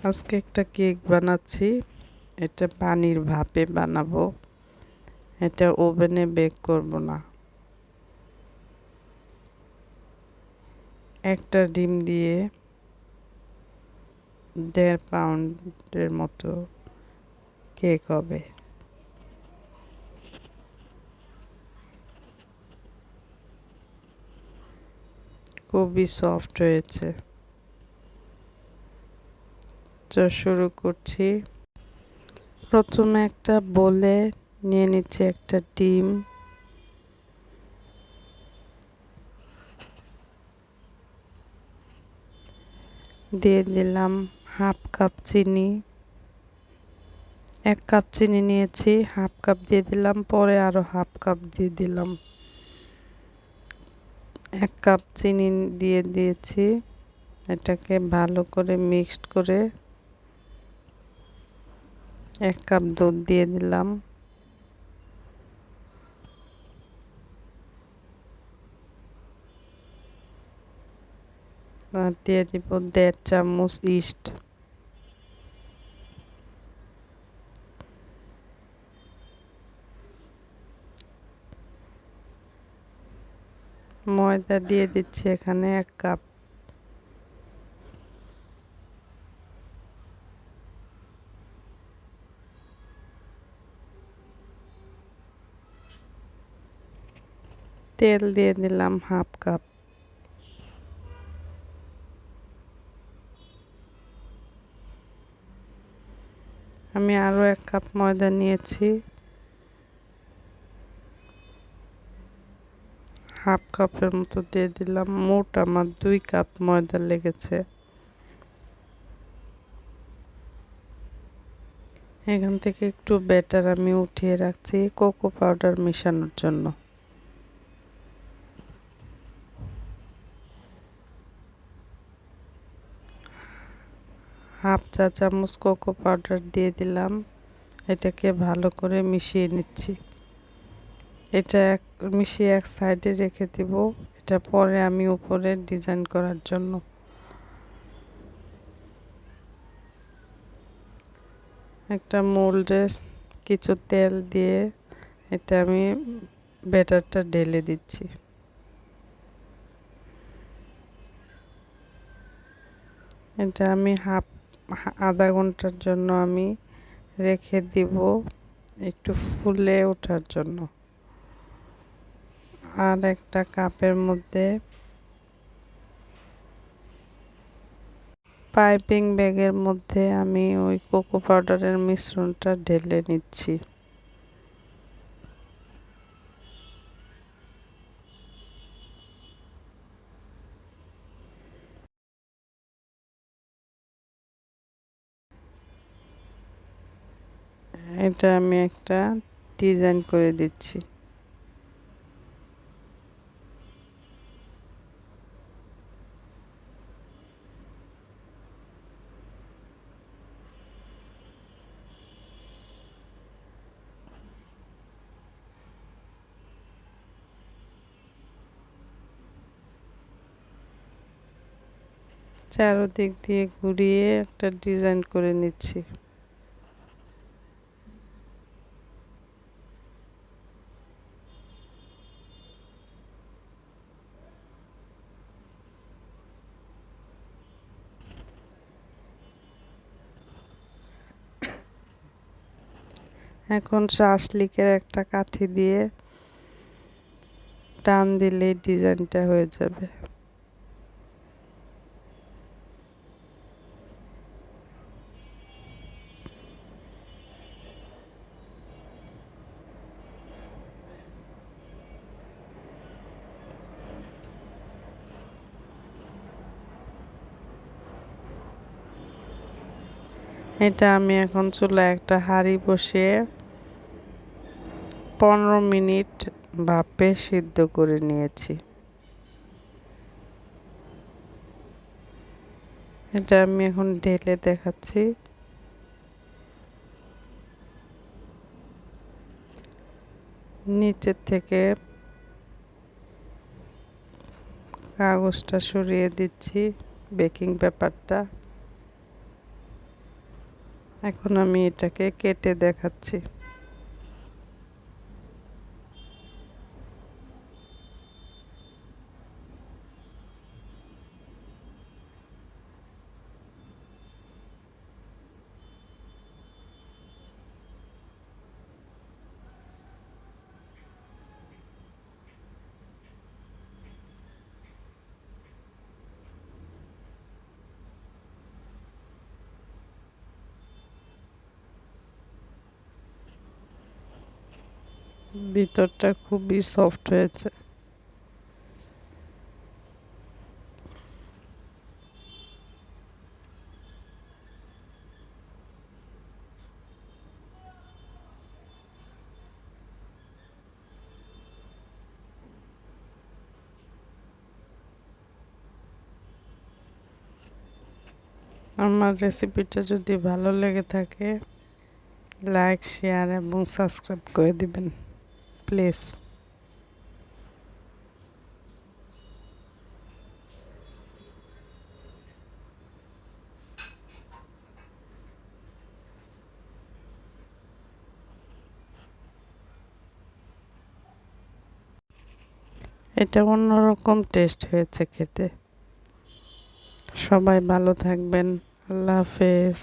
আজকে একটা কেক বানাচ্ছি। এটা পানির ভাপে বানাবো। এটা ওভেনে বেক করব না। একটা ডিম দিয়ে 1.5 পাউন্ডের মতো কেক হবে। খুবই সফট হয়েছে। তো শুরু করছি। প্রথমে একটা বোলে নিয়ে নিচ্ছি একটা ডিম, দিয়ে দিলাম 1/2 কাপ চিনি। 1 কাপ চিনি নিয়েছি, 1/2 কাপ দিয়ে দিলাম, পরে আরো 1/2 কাপ দিয়ে দিলাম। 1 কাপ চিনি দিয়ে দিয়েছি। এটাকে ভালো করে মিক্সড করে 1 কাপ দুধ দিয়ে দিলাম। আর দিয়ে দিব 1.5 চামচ ইস্ট। ময়দা দিয়ে দিচ্ছি এখানে 1 কাপ। তেল দিয়ে দিলাম 1/2 কাপ। আমি আরো 1 কাপ ময়দা নিয়েছি। 1/2 কাপের মতো দিয়ে দিলাম। মোট আমার 2 কাপ ময়দা লেগেছে। এখান থেকে একটু ব্যাটার আমি উঠিয়ে রাখছি কোকো পাউডার মেশানোর জন্য। 1/2 চা চামচ কোকো পাউডার দিয়ে দিলাম। এটাকে ভালো করে মিশিয়ে নিচ্ছি। এটা মিশিয়ে এক সাইডে রেখে দিব। এটা পরে আমি উপরে ডিজাইন করার জন্য। একটা মোল্ডে কিছু তেল দিয়ে এটা আমি ব্যাটারটা ঢেলে দিচ্ছি। এটা আমি আধা ঘন্টার জন্য আমি রেখে দিব একটু ফুলে ওঠার জন্য। আর একটা কাপের মধ্যে পাইপিং ব্যাগের মধ্যে আমি ওই কোকো পাউডারের মিশ্রণটা ঢেলে নিচ্ছি। এটা আমি একটা ডিজাইন করে দিচ্ছি। চারদিক দিয়ে ঘুরিয়ে একটা ডিজাইন করে নিচ্ছি। এখন শাসলিকের একটা কাঠি দিয়ে টান দিলেই ডিজাইনটা হয়ে যাবে। এটা আমি এখন চুলায় একটা হাঁড়ি বসিয়ে 15 মিনিট ভাপে সিদ্ধ করে নিয়েছি। এটা আমি এখন ঢেলে দেখাচ্ছি। নিচের থেকে কাগজটা সরিয়ে দিচ্ছি, বেকিং পেপারটা। এখন আমি এটাকে কেটে দেখাচ্ছি। ভিতরটা খুবই সফট হয়েছে। আমার রেসিপিটা যদি ভালো লেগে থাকে লাইক, শেয়ার এবং সাবস্ক্রাইব করে দিবেন প্লিজ। এটা অন্যরকম টেস্ট হয়েছে খেতে। সবাই ভালো থাকবেন। আল্লাহ হাফেজ।